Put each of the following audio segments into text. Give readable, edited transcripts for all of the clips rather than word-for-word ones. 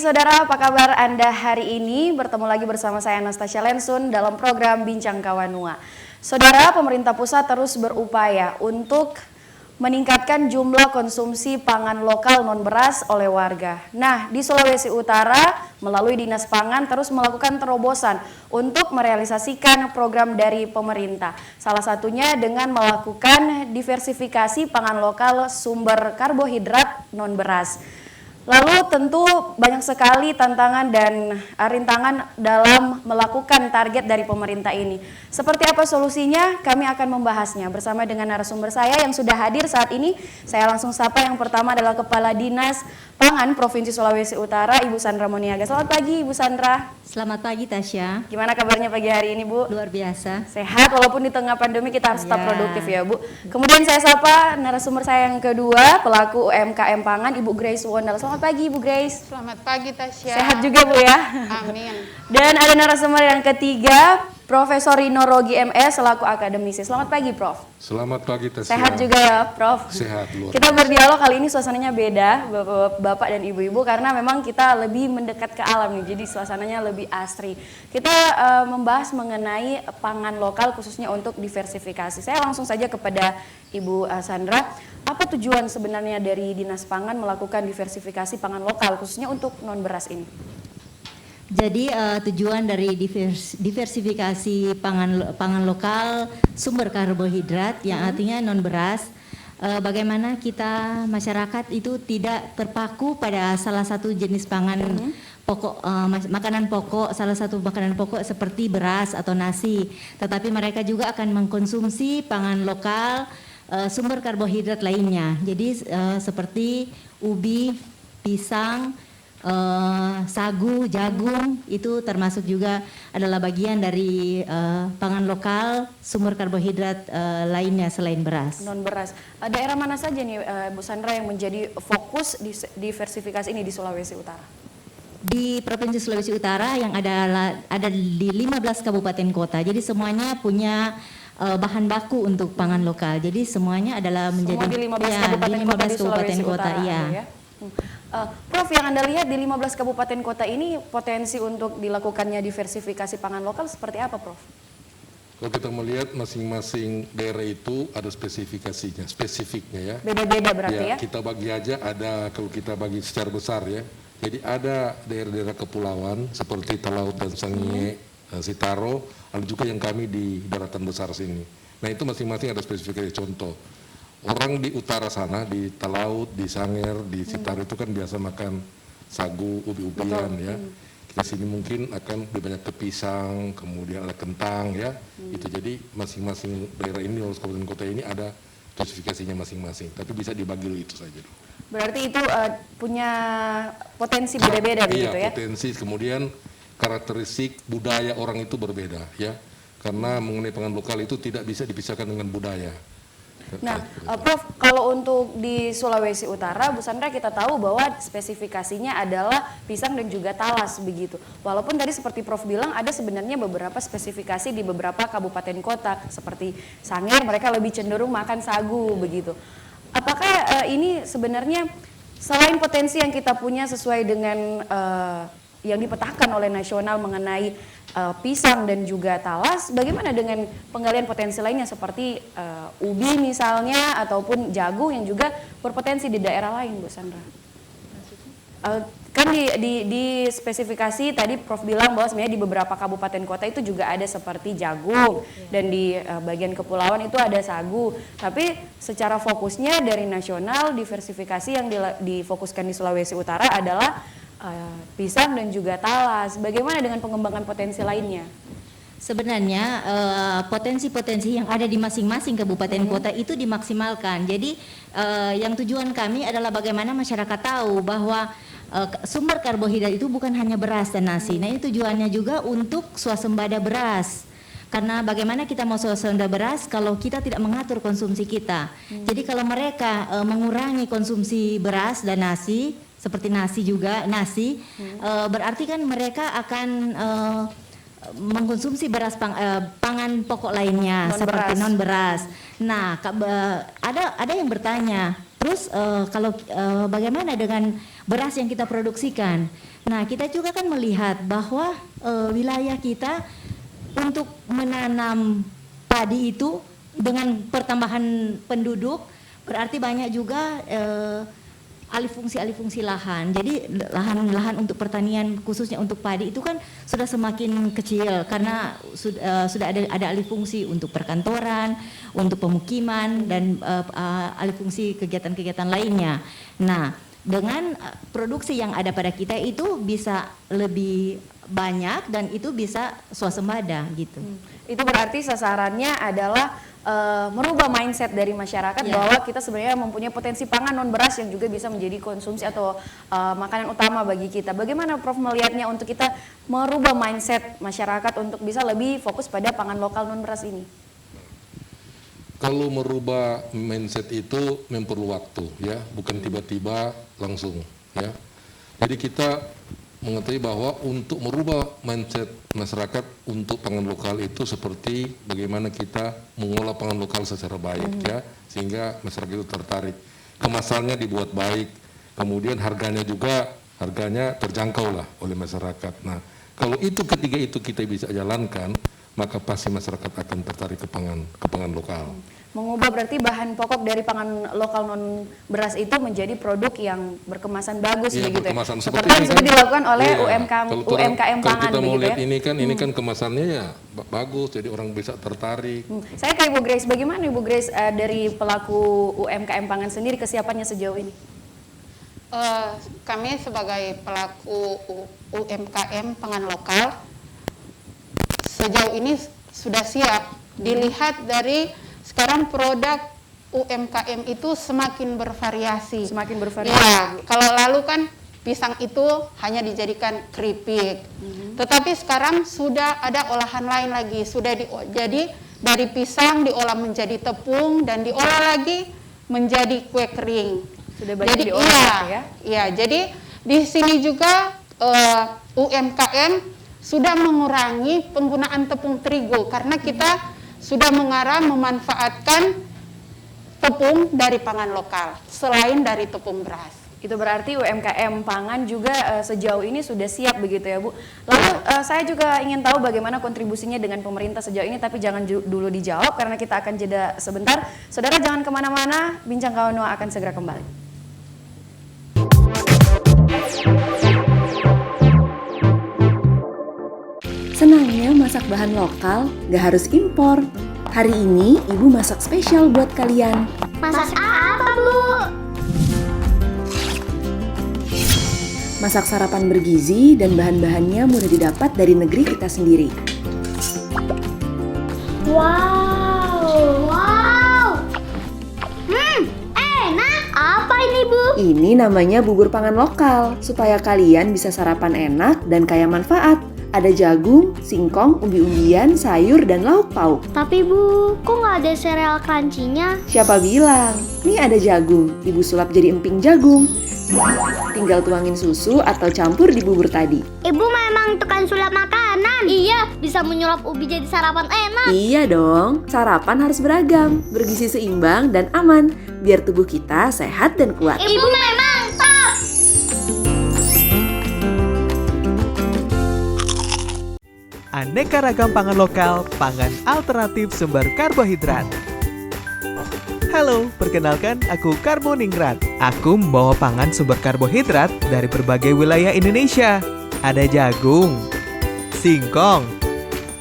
saudara, apa kabar Anda hari ini? Bertemu lagi bersama saya Anastasia Lensun dalam program Bincang Kawanua. Saudara, pemerintah pusat terus berupaya untuk meningkatkan jumlah konsumsi pangan lokal non-beras oleh warga. Nah, di Sulawesi Utara, melalui Dinas Pangan terus melakukan terobosan untuk merealisasikan program dari pemerintah. Salah satunya dengan melakukan diversifikasi pangan lokal sumber karbohidrat non-beras. Lalu tentu banyak sekali tantangan dan rintangan dalam melakukan target dari pemerintah ini. Seperti apa solusinya? Kami akan membahasnya bersama dengan narasumber saya yang sudah hadir saat ini. Saya langsung sapa, yang pertama adalah Kepala Dinas Pangan Provinsi Sulawesi Utara, Ibu Sandra Moniaga. Selamat pagi, Ibu Sandra. Selamat pagi, Tasya. Gimana kabarnya pagi hari ini, Bu? Luar biasa. Sehat, walaupun di tengah pandemi kita harus tetap produktif ya, Bu. Kemudian saya sapa narasumber saya yang kedua, pelaku UMKM Pangan, Ibu Grace Wondal. Selamat pagi, Ibu Grace. Selamat pagi, Tasya. Sehat juga, Bu ya? Amin. Dan ada narasumber yang ketiga, Profesor Rino Rogi MS selaku akademisi. Selamat pagi, Prof. Selamat pagi, Tasya. Sehat juga ya, Prof. Sehat, luar Kita berdialog kali ini suasananya beda, Bapak dan Ibu-ibu, karena memang kita lebih mendekat ke alam nih, jadi suasananya lebih asri. Kita membahas mengenai pangan lokal khususnya untuk diversifikasi. Saya langsung saja kepada Ibu Sandra. Apa tujuan sebenarnya dari Dinas Pangan melakukan diversifikasi pangan lokal khususnya untuk non-beras ini? Jadi tujuan dari diversifikasi pangan lokal sumber karbohidrat yang artinya non beras, bagaimana kita masyarakat itu tidak terpaku pada salah satu jenis pangan pokok, makanan pokok, salah satu makanan pokok seperti beras atau nasi, tetapi mereka juga akan mengkonsumsi pangan lokal sumber karbohidrat lainnya. Jadi seperti ubi, pisang, sagu, jagung itu termasuk juga adalah bagian dari pangan lokal sumber karbohidrat lainnya selain beras. Non beras. Daerah mana saja nih Bu Sandra yang menjadi fokus diversifikasi ini di Sulawesi Utara? Di Provinsi Sulawesi Utara yang ada di 15 kabupaten kota. Jadi semuanya punya bahan baku untuk pangan lokal. Jadi semuanya adalah menjadi di 15 ya, kabupaten di 15 kota di kabupaten Sulawesi kota, Utara. iya. Ya. Prof, yang Anda lihat di 15 kabupaten kota ini potensi untuk dilakukannya diversifikasi pangan lokal seperti apa, Prof? Kalau kita melihat masing-masing daerah itu ada spesifiknya ya. Beda-beda berarti ya? Kita bagi aja, ada kalau kita bagi secara besar ya. Jadi ada daerah-daerah kepulauan seperti Talaut dan Sangihe, Sitaro, ada juga yang kami di daratan besar sini. Nah itu masing-masing ada spesifikasi. Contoh, orang di utara sana, di Talaut, di Sanger, di Sitaro itu kan biasa makan sagu, ubi-ubian ya. Di sini mungkin akan lebih banyak ke pisang, kemudian ada kentang ya. Itu jadi masing-masing daerah ini, kabupaten kota ini ada spesifikasinya masing-masing. Tapi bisa dibagi itu saja. Berarti itu punya potensi beda-beda begitu ya? Iya, potensi. Kemudian karakteristik budaya orang itu berbeda ya. Karena mengenai pangan lokal itu tidak bisa dipisahkan dengan budaya. Nah, Prof, kalau untuk di Sulawesi Utara, Bu Sandra kita tahu bahwa spesifikasinya adalah pisang dan juga talas begitu. Walaupun tadi seperti Prof bilang ada sebenarnya beberapa spesifikasi di beberapa kabupaten kota seperti Sangir, mereka lebih cenderung makan sagu begitu. Apakah ini sebenarnya selain potensi yang kita punya sesuai dengan yang dipetakan oleh nasional mengenai pisang dan juga talas, bagaimana dengan penggalian potensi lainnya seperti ubi misalnya ataupun jagung yang juga berpotensi di daerah lain, Bu Sandra? Kan di spesifikasi tadi Prof bilang bahwa sebenarnya di beberapa kabupaten kota itu juga ada seperti jagung dan di bagian kepulauan itu ada sagu. Tapi secara fokusnya dari nasional diversifikasi yang difokuskan di Sulawesi Utara adalah pisang dan juga talas. Bagaimana dengan pengembangan potensi lainnya? Sebenarnya potensi-potensi yang ada di masing-masing kabupaten kota itu dimaksimalkan. Jadi yang tujuan kami adalah bagaimana masyarakat tahu bahwa sumber karbohidrat itu bukan hanya beras dan nasi. Nah, ini tujuannya juga untuk swasembada beras. Karena bagaimana kita mau swasembada beras kalau kita tidak mengatur konsumsi kita. Jadi kalau mereka mengurangi konsumsi beras dan nasi, seperti nasi juga, berarti kan mereka akan mengkonsumsi beras pangan pokok lainnya seperti non beras. Nah, ada yang bertanya, Terus kalau bagaimana dengan beras yang kita produksikan? Nah, kita juga kan melihat bahwa wilayah kita untuk menanam padi itu dengan pertambahan penduduk berarti banyak juga alih fungsi lahan. Jadi lahan-lahan untuk pertanian khususnya untuk padi itu kan sudah semakin kecil karena sudah ada alih fungsi untuk perkantoran, untuk pemukiman dan alih fungsi kegiatan-kegiatan lainnya. Nah, dengan produksi yang ada pada kita itu bisa lebih banyak dan itu bisa swasembada gitu. Itu berarti sasarannya adalah merubah mindset dari masyarakat bahwa kita sebenarnya mempunyai potensi pangan non beras yang juga bisa menjadi konsumsi atau makanan utama bagi kita. Bagaimana Prof melihatnya untuk kita merubah mindset masyarakat untuk bisa lebih fokus pada pangan lokal non beras ini? Kalau merubah mindset itu memperlu waktu ya, bukan tiba-tiba langsung ya. Jadi kita mengetahui bahwa untuk merubah mindset masyarakat untuk pangan lokal itu seperti bagaimana kita mengolah pangan lokal secara baik ya, sehingga masyarakat itu tertarik. Kemasannya dibuat baik, kemudian harganya terjangkau lah oleh masyarakat. Nah, kalau itu ketiga itu kita bisa jalankan, maka pasti masyarakat akan tertarik ke pangan lokal. Mengubah berarti bahan pokok dari pangan lokal non beras itu menjadi produk yang berkemasan bagus begitu ya. Seperti yang sudah dilakukan oleh UMKM pangan kalau kita mau begitu lihat ya. ini kan kemasannya ya bagus, jadi orang bisa tertarik. Saya ke Ibu Grace, bagaimana Ibu Grace dari pelaku UMKM pangan sendiri kesiapannya sejauh ini? Kami sebagai pelaku UMKM pangan lokal sejauh ini sudah siap. Dilihat dari sekarang produk UMKM itu semakin bervariasi. Semakin bervariasi. Ya, kalau lalu kan pisang itu hanya dijadikan keripik. Tetapi sekarang sudah ada olahan lain lagi. Jadi dari pisang diolah menjadi tepung dan diolah lagi menjadi kue kering. Sudah banyak diolah ya. Iya, jadi di sini juga UMKM sudah mengurangi penggunaan tepung terigu karena kita sudah mengarah memanfaatkan tepung dari pangan lokal selain dari tepung beras. Itu berarti UMKM pangan juga sejauh ini sudah siap begitu ya Bu. Lalu saya juga ingin tahu bagaimana kontribusinya dengan pemerintah sejauh ini, tapi jangan dulu dijawab karena kita akan jeda sebentar. Saudara jangan kemana-mana, Bincang Kawan Noa akan segera kembali. Senangnya masak bahan lokal, gak harus impor. Hari ini Ibu masak spesial buat kalian. Masak apa, Bu? Masak sarapan bergizi dan bahan-bahannya mudah didapat dari negeri kita sendiri. Wow. Enak. Apa ini, Bu? Ini namanya bubur pangan lokal, supaya kalian bisa sarapan enak dan kaya manfaat. Ada jagung, singkong, umbi-umbian, sayur, dan lauk pauk. Tapi Bu, kok nggak ada sereal crunchy-nya? Siapa bilang? Nih ada jagung, Ibu sulap jadi emping jagung. Tinggal tuangin susu atau campur di bubur tadi. Ibu memang tukang sulap makanan. Iya, bisa menyulap ubi jadi sarapan enak. Iya dong, sarapan harus beragam, bergizi seimbang dan aman, biar tubuh kita sehat dan kuat. Ibu memang top. Aneka ragam pangan lokal, pangan alternatif sumber karbohidrat. Halo, perkenalkan aku Karboningrat. Aku membawa pangan sumber karbohidrat dari berbagai wilayah Indonesia. Ada jagung, singkong,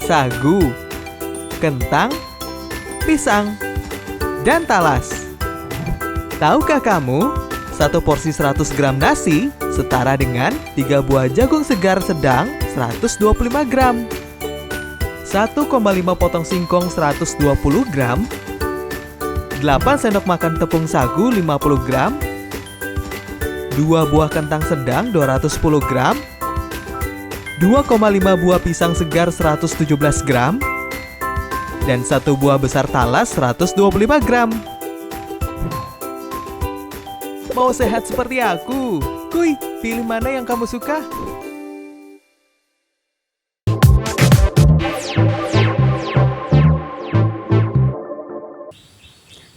sagu, kentang, pisang, dan talas. Tahukah kamu, satu porsi 100 gram nasi setara dengan 3 buah jagung segar sedang 125 gram. 1,5 potong singkong 120 gram, 8 sendok makan tepung sagu 50 gram, 2 buah kentang sedang 210 gram, 2,5 buah pisang segar 117 gram, dan 1 buah besar talas 125 gram. Mau sehat seperti aku? Kuy, pilih mana yang kamu suka?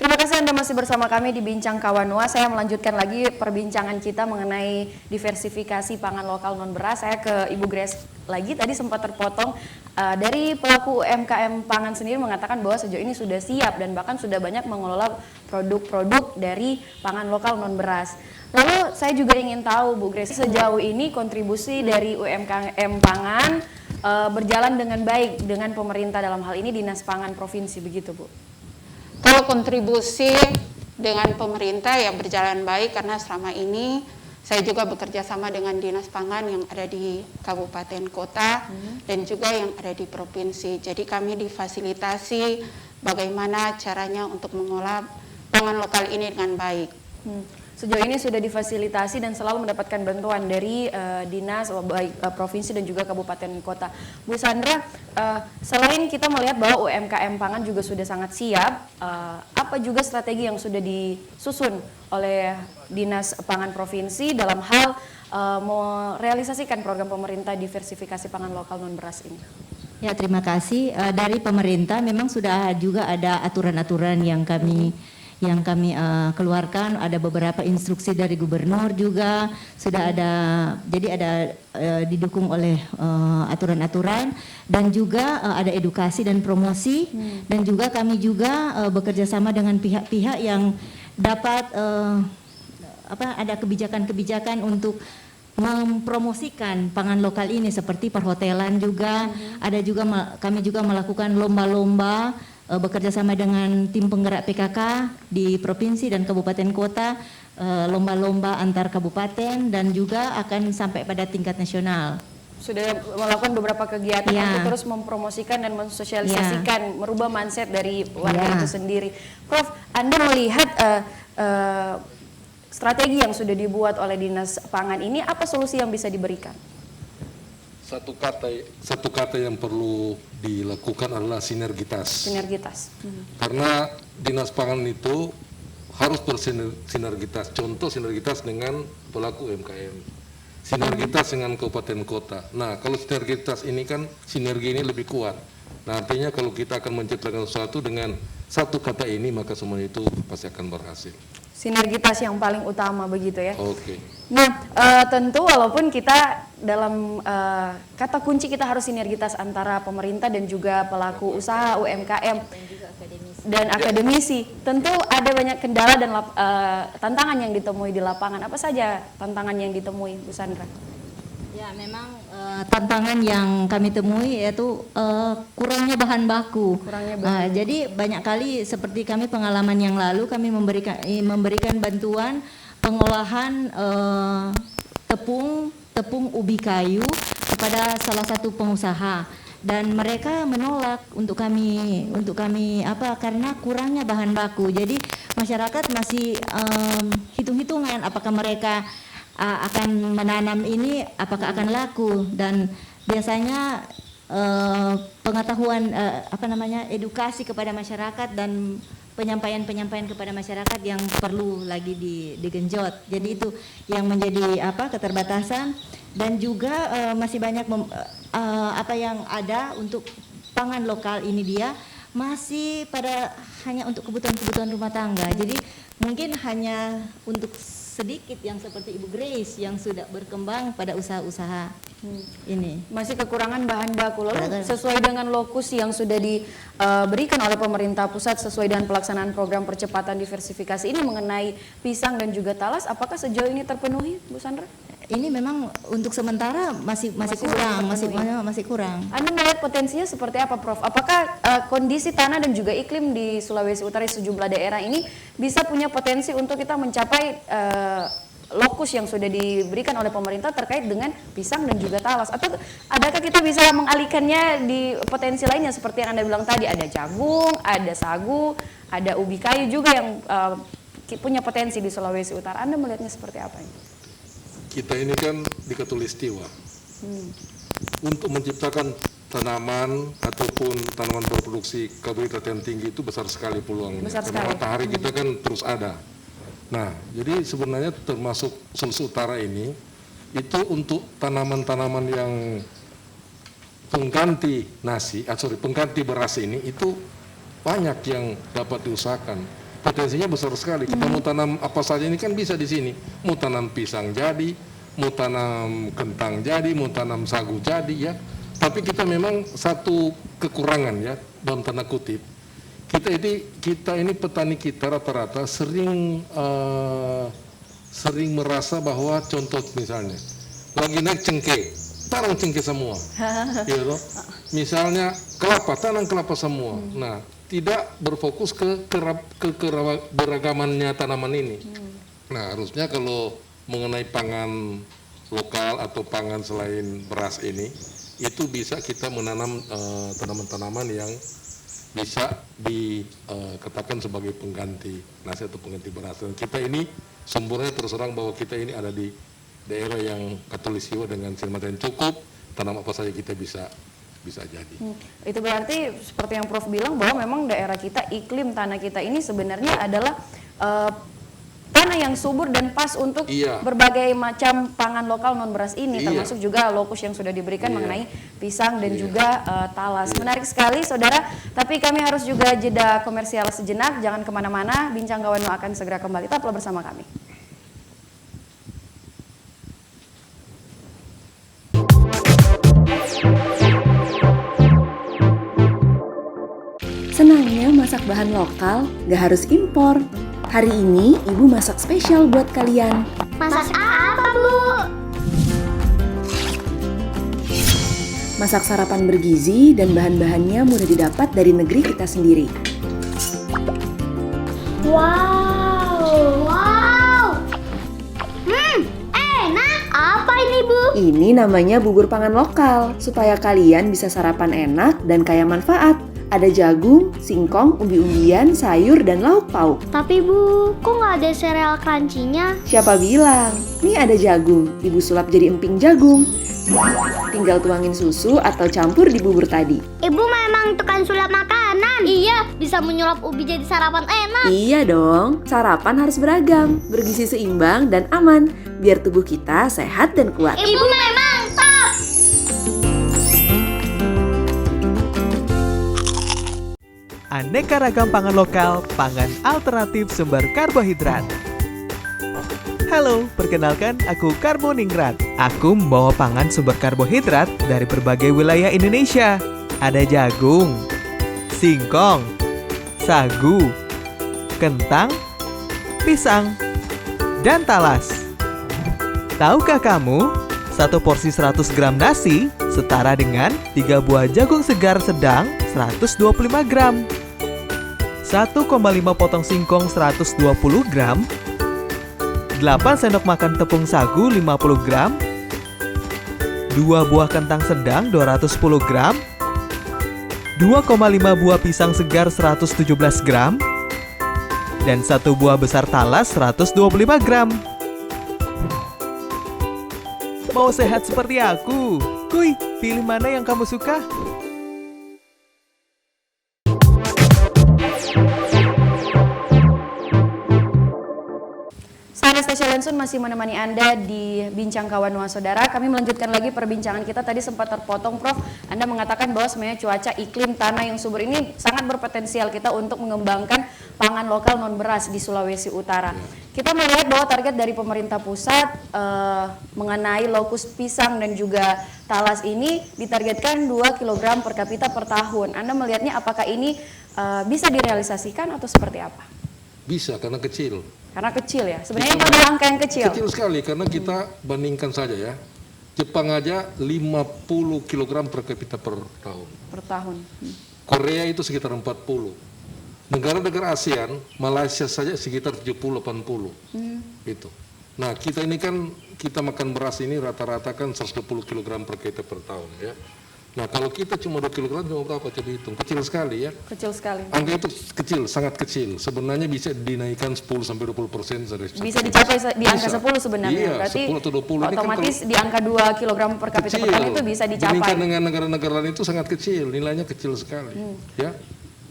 Terima kasih Anda Anda masih bersama kami di Bincang Kawanua. Saya melanjutkan lagi perbincangan kita mengenai diversifikasi pangan lokal non beras. Saya ke Ibu Grace lagi, tadi sempat terpotong dari pelaku UMKM pangan sendiri mengatakan bahwa sejauh ini sudah siap dan bahkan sudah banyak mengelola produk-produk dari pangan lokal non beras. Lalu saya juga ingin tahu Bu Grace, sejauh ini kontribusi dari UMKM pangan berjalan dengan baik dengan pemerintah, dalam hal ini Dinas Pangan Provinsi, begitu Bu? Kalau kontribusi dengan pemerintah ya berjalan baik, karena selama ini saya juga bekerja sama dengan Dinas Pangan yang ada di kabupaten kota dan juga yang ada di provinsi. Jadi kami difasilitasi bagaimana caranya untuk mengolah pangan lokal ini dengan baik. Sejauh ini sudah difasilitasi dan selalu mendapatkan bantuan dari dinas, baik provinsi dan juga kabupaten kota. Bu Sandra, selain kita melihat bahwa UMKM pangan juga sudah sangat siap, apa juga strategi yang sudah disusun oleh Dinas Pangan Provinsi dalam hal merealisasikan program pemerintah diversifikasi pangan lokal non beras ini? Ya, terima kasih. Dari pemerintah memang sudah juga ada aturan-aturan yang kami keluarkan, ada beberapa instruksi dari gubernur juga sudah ada, jadi ada didukung oleh aturan-aturan dan juga ada edukasi dan promosi dan juga kami juga bekerja sama dengan pihak-pihak yang dapat ada kebijakan-kebijakan untuk mempromosikan pangan lokal ini seperti perhotelan juga, ada juga kami juga melakukan lomba-lomba bekerja sama dengan tim penggerak PKK di provinsi dan kabupaten kota, lomba-lomba antar kabupaten dan juga akan sampai pada tingkat nasional. Sudah melakukan beberapa kegiatan untuk terus mempromosikan dan mensosialisasikan, merubah mindset dari warga itu sendiri. Prof, Anda melihat strategi yang sudah dibuat oleh Dinas Pangan ini, apa solusi yang bisa diberikan? Satu kata yang perlu dilakukan adalah sinergitas. Sinergitas. Karena Dinas Pangan itu harus bersinergitas. Contoh sinergitas dengan pelaku UMKM, sinergitas dengan kabupaten kota. Nah, kalau sinergitas ini kan sinergi ini lebih kuat. Nah, artinya kalau kita akan menciptakan sesuatu dengan satu kata ini, maka semua itu pasti akan berhasil. Sinergitas yang paling utama begitu ya. Oke. Nah, tentu walaupun kita dalam kata kunci kita harus sinergitas antara pemerintah dan juga pelaku usaha UMKM dan akademisi. Tentu ada banyak kendala dan tantangan yang ditemui di lapangan. Apa saja tantangan yang ditemui, Bu Sandra? Ya, memang tantangan yang kami temui yaitu kurangnya bahan baku. Jadi banyak kali seperti kami pengalaman yang lalu kami memberikan bantuan pengolahan tepung ubi kayu kepada salah satu pengusaha dan mereka menolak untuk kami karena kurangnya bahan baku. Jadi masyarakat masih hitung-hitungan apakah mereka akan menanam ini, apakah akan laku, dan biasanya pengetahuan edukasi kepada masyarakat dan penyampaian kepada masyarakat yang perlu lagi digenjot. Jadi itu yang menjadi keterbatasan dan juga masih banyak yang ada untuk pangan lokal ini dia masih hanya untuk kebutuhan rumah tangga. Jadi mungkin hanya untuk sedikit yang seperti Ibu Grace yang sudah berkembang pada usaha-usaha ini. Masih kekurangan bahan baku. Lalu sesuai dengan lokus yang sudah diberikan oleh pemerintah pusat sesuai dengan pelaksanaan program percepatan diversifikasi ini mengenai pisang dan juga talas, apakah sejauh ini terpenuhi, Bu Sandra? Ini memang untuk sementara masih kurang. Anda melihat potensinya seperti apa, Prof? Apakah kondisi tanah dan juga iklim di Sulawesi Utara sejumlah daerah ini bisa punya potensi untuk kita mencapai lokus yang sudah diberikan oleh pemerintah terkait dengan pisang dan juga talas? Atau adakah kita bisa mengalihkannya di potensi lainnya seperti yang Anda bilang tadi, ada jagung, ada sagu, ada ubi kayu juga yang punya potensi di Sulawesi Utara. Anda melihatnya seperti apa ini? Kita ini kan di Khatulistiwa. Untuk menciptakan tanaman ataupun tanaman berproduksi karbohidrat yang tinggi itu besar sekali peluangnya. Karena matahari kita kan terus ada. Nah, jadi sebenarnya termasuk Sulawesi Utara ini itu untuk tanaman-tanaman yang pengganti beras ini itu banyak yang dapat diusahakan. potensinya besar sekali. Kita mau tanam apa saja ini kan bisa di sini. Mau tanam pisang jadi, mau tanam kentang jadi, mau tanam sagu jadi ya. Tapi kita memang satu kekurangan ya dalam tanda kutip. Kita ini petani kita rata-rata sering merasa bahwa contoh misalnya lagi naik cengkeh, tanam cengkeh semua, gitu. Misalnya kelapa, tanam kelapa semua. Nah, tidak berfokus ke beragamannya tanaman ini. Nah, harusnya kalau mengenai pangan lokal atau pangan selain beras ini, itu bisa kita menanam tanaman-tanaman yang bisa dikatakan sebagai pengganti nasi atau pengganti beras. Dan kita ini sumbernya terus terang bahwa kita ini ada di daerah yang katulistiwa dengan sedimen yang cukup, tanam apa saja kita bisa jadi. Itu berarti seperti yang Prof bilang bahwa memang daerah kita, iklim tanah kita ini sebenarnya adalah tanah yang subur dan pas untuk berbagai macam pangan lokal non beras ini, termasuk juga lokus yang sudah diberikan mengenai pisang dan juga talas. Menarik sekali saudara, tapi kami harus juga jeda komersial sejenak, jangan kemana-mana, Bincang Kawan akan segera kembali, tetaplah bersama kami. Senangnya masak bahan lokal, gak harus impor. Hari ini Ibu masak spesial buat kalian. Masak apa, Bu? Masak sarapan bergizi dan bahan-bahannya mudah didapat dari negeri kita sendiri. Wow. Enak. Apa ini, Bu? Ini namanya bubur pangan lokal, supaya kalian bisa sarapan enak dan kaya manfaat. Ada jagung, singkong, umbi-umbian, sayur, dan lauk pauk. Tapi Bu, kok nggak ada sereal crunchy-nya? Siapa bilang? Nih ada jagung, Ibu sulap jadi emping jagung. Tinggal tuangin susu atau campur di bubur tadi. Ibu memang tukang sulap makanan. Iya, bisa menyulap ubi jadi sarapan enak. Iya dong, sarapan harus beragam, bergizi seimbang dan aman, biar tubuh kita sehat dan kuat. Ibu memang top. Aneka ragam pangan lokal, pangan alternatif sumber karbohidrat. Halo, perkenalkan aku Karboningrat. Aku membawa pangan sumber karbohidrat dari berbagai wilayah Indonesia. Ada jagung, singkong, sagu, kentang, pisang, dan talas. Tahukah kamu, satu porsi 100 gram nasi setara dengan 3 buah jagung segar sedang 125 gram. 1,5 potong singkong 120 gram, 8 sendok makan tepung sagu 50 gram, 2 buah kentang sedang 210 gram, 2,5 buah pisang segar 117 gram, dan 1 buah besar talas 125 gram. Mau sehat seperti aku? Kuy, pilih mana yang kamu suka? Anastasia Lensun masih menemani Anda di Bincang Kawan Nua Saudara. Kami melanjutkan lagi perbincangan kita. Tadi sempat terpotong, Prof. Anda mengatakan bahwa sebenarnya cuaca, iklim, tanah yang subur ini sangat berpotensial kita untuk mengembangkan pangan lokal non beras di Sulawesi Utara. Kita melihat bahwa target dari pemerintah pusat mengenai lokus pisang dan juga talas ini ditargetkan 2 kg per kapita per tahun. Anda melihatnya apakah ini bisa direalisasikan atau seperti apa? Bisa, karena kecil. Karena kecil ya, sebenarnya itu adalah angka yang kecil. Kecil sekali, karena kita bandingkan saja ya. Jepang aja 50 kg per kapita per tahun. Per tahun. Korea itu sekitar 40. Negara-negara ASEAN, Malaysia saja sekitar 70-80. Itu. Nah, kita ini kan, kita makan beras ini rata-rata kan 120 kg per kapita per tahun ya. Nah, kalau kita cuma 2 kg, cuma berapa? Coba hitung. Kecil sekali ya. Kecil sekali. Angka itu kecil, sangat kecil. Sebenarnya bisa dinaikkan 10-20% dari bisa dicapai di angka 10 sebenarnya. Iya, berarti 10 atau 20. otomatis di angka 2 kg per kapita per tahun itu bisa dicapai. Dibandingkan dengan negara-negara lain itu sangat kecil, nilainya kecil sekali. Ya.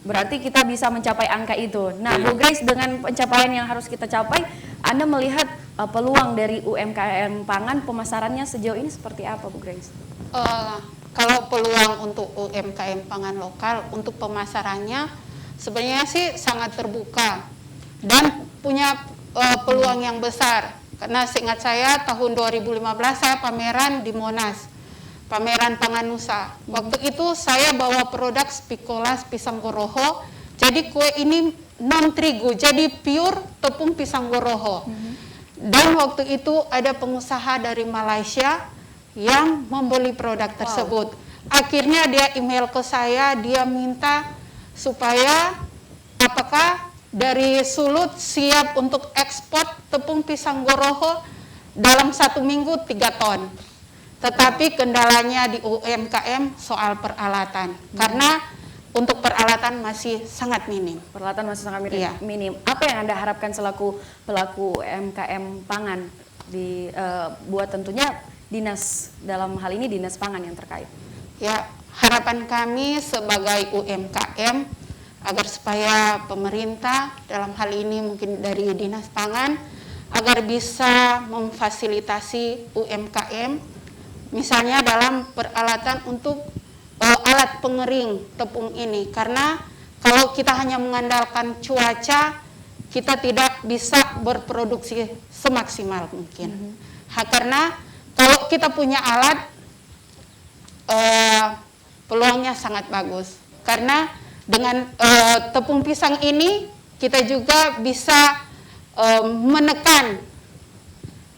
Berarti kita bisa mencapai angka itu. Nah, Bu Grace, dengan pencapaian yang harus kita capai, Anda melihat peluang dari UMKM pangan pemasarannya sejauh ini seperti apa, Bu Grace? Kalau peluang untuk UMKM pangan lokal untuk pemasarannya sebenarnya sih sangat terbuka. dan punya peluang yang besar. Karena seingat saya tahun 2015 saya pameran di Monas, pameran Pangan Nusa. Waktu itu saya bawa produk Spikolas pisang goroho. Jadi kue ini non terigu, jadi pure tepung pisang goroho. Dan waktu itu ada pengusaha dari Malaysia yang membeli produk tersebut. Akhirnya dia email ke saya, dia minta supaya apakah dari Sulut siap untuk ekspor tepung pisang goroho dalam 1 minggu 3 ton. Tetapi kendalanya di UMKM soal peralatan, karena untuk peralatan masih sangat minim. Peralatan masih sangat minim. Iya. minim. Apa yang Anda harapkan selaku pelaku UMKM pangan buat tentunya dinas, dalam hal ini dinas pangan yang terkait? Ya, harapan kami sebagai UMKM agar supaya pemerintah dalam hal ini mungkin dari Dinas Pangan agar bisa memfasilitasi UMKM misalnya dalam peralatan untuk alat pengering tepung ini, karena kalau kita hanya mengandalkan cuaca kita tidak bisa berproduksi semaksimal mungkin. Karena kalau kita punya alat peluangnya sangat bagus, karena dengan tepung pisang ini kita juga bisa menekan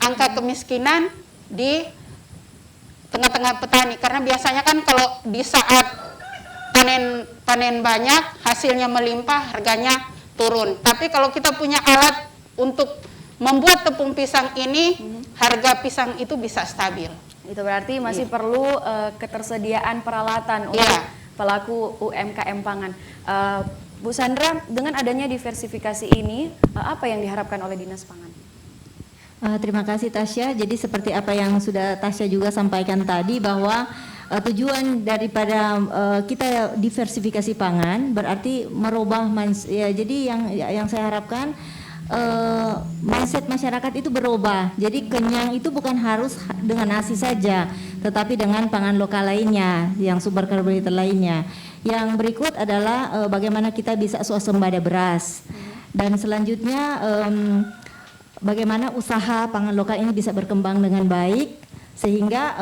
angka kemiskinan di tengah-tengah petani, karena biasanya kan kalau di saat panen banyak hasilnya melimpah harganya turun, tapi kalau kita punya alat untuk membuat tepung pisang ini harga pisang itu bisa stabil. Itu berarti masih perlu ketersediaan peralatan untuk pelaku UMKM pangan. Bu Sandra, dengan adanya diversifikasi ini, apa yang diharapkan oleh Dinas Pangan? Terima kasih Tasya. Jadi seperti apa yang sudah Tasya juga sampaikan tadi, bahwa tujuan daripada kita diversifikasi pangan berarti merubah ya, jadi yang saya harapkan mindset masyarakat itu berubah. Jadi kenyang itu bukan harus dengan nasi saja, tetapi dengan pangan lokal lainnya, yang sumber karbohidrat lainnya. Yang berikut adalah bagaimana kita bisa swasembada beras. Dan selanjutnya bagaimana usaha pangan lokal ini bisa berkembang dengan baik, sehingga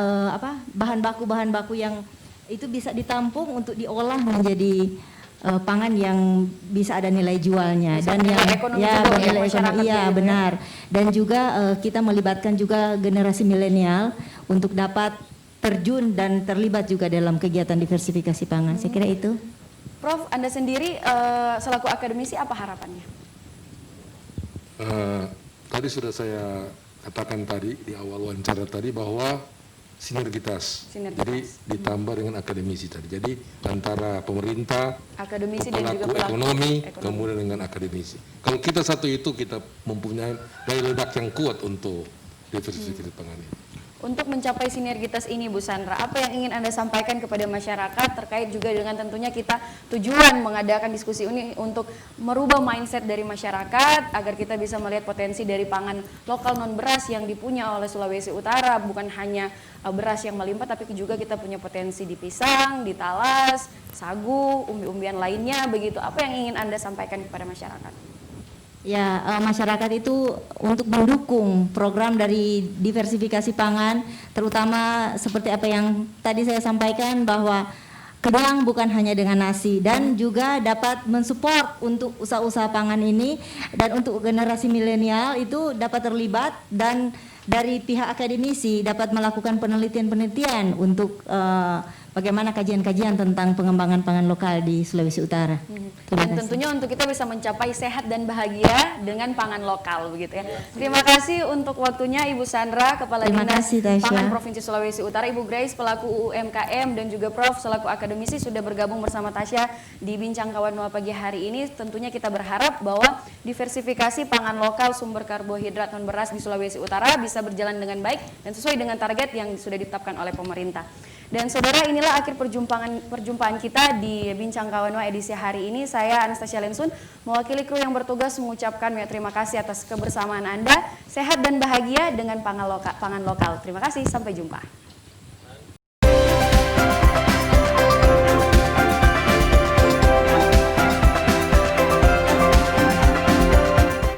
bahan baku yang itu bisa ditampung untuk diolah menjadi pangan yang bisa ada nilai jualnya, bisa dan yang bernilai ekonomi, benar. Dan juga kita melibatkan juga generasi milenial untuk dapat terjun dan terlibat juga dalam kegiatan diversifikasi pangan. Saya kira itu. Prof, Anda sendiri selaku akademisi apa harapannya? Tadi sudah saya katakan tadi di awal wawancara tadi bahwa sinergitas. Jadi ditambah dengan akademisi tadi. Jadi antara pemerintah, akademisi dan juga pelaku ekonomi, kemudian dengan akademisi. Kalau kita satu itu, kita mempunyai daya ledak yang kuat untuk diversifikasi pangan ini. Untuk mencapai sinergitas ini, Bu Sandra, apa yang ingin Anda sampaikan kepada masyarakat terkait juga dengan tentunya kita tujuan mengadakan diskusi ini untuk merubah mindset dari masyarakat agar kita bisa melihat potensi dari pangan lokal non beras yang dipunya oleh Sulawesi Utara, bukan hanya beras yang melimpah, tapi juga kita punya potensi di pisang, di talas, sagu, umbi-umbian lainnya, begitu. Apa yang ingin Anda sampaikan kepada masyarakat? Ya, masyarakat itu untuk mendukung program dari diversifikasi pangan, terutama seperti apa yang tadi saya sampaikan, bahwa kenyang bukan hanya dengan nasi, dan juga dapat mensupport untuk usaha-usaha pangan ini, dan untuk generasi milenial itu dapat terlibat, dan dari pihak akademisi dapat melakukan penelitian-penelitian untuk bagaimana kajian-kajian tentang pengembangan pangan lokal di Sulawesi Utara. Dan tentunya untuk kita bisa mencapai sehat dan bahagia dengan pangan lokal, begitu ya. Terima kasih untuk waktunya Ibu Sandra, Kepala Dinas Pangan Provinsi Sulawesi Utara, Ibu Grace pelaku UMKM, dan juga Prof selaku akademisi sudah bergabung bersama Tasya di Bincang Kawan Nua pagi hari ini. Tentunya kita berharap bahwa diversifikasi pangan lokal sumber karbohidrat non beras di Sulawesi Utara bisa berjalan dengan baik dan sesuai dengan target yang sudah ditetapkan oleh pemerintah. Dan saudara, inilah akhir perjumpaan kita di Bincang Kawan Nua edisi hari ini. Saya Anastasia Lensun, mewakili kru yang bertugas mengucapkan terima kasih atas kebersamaan Anda. Sehat dan bahagia dengan pangan lokal. Terima kasih, sampai jumpa.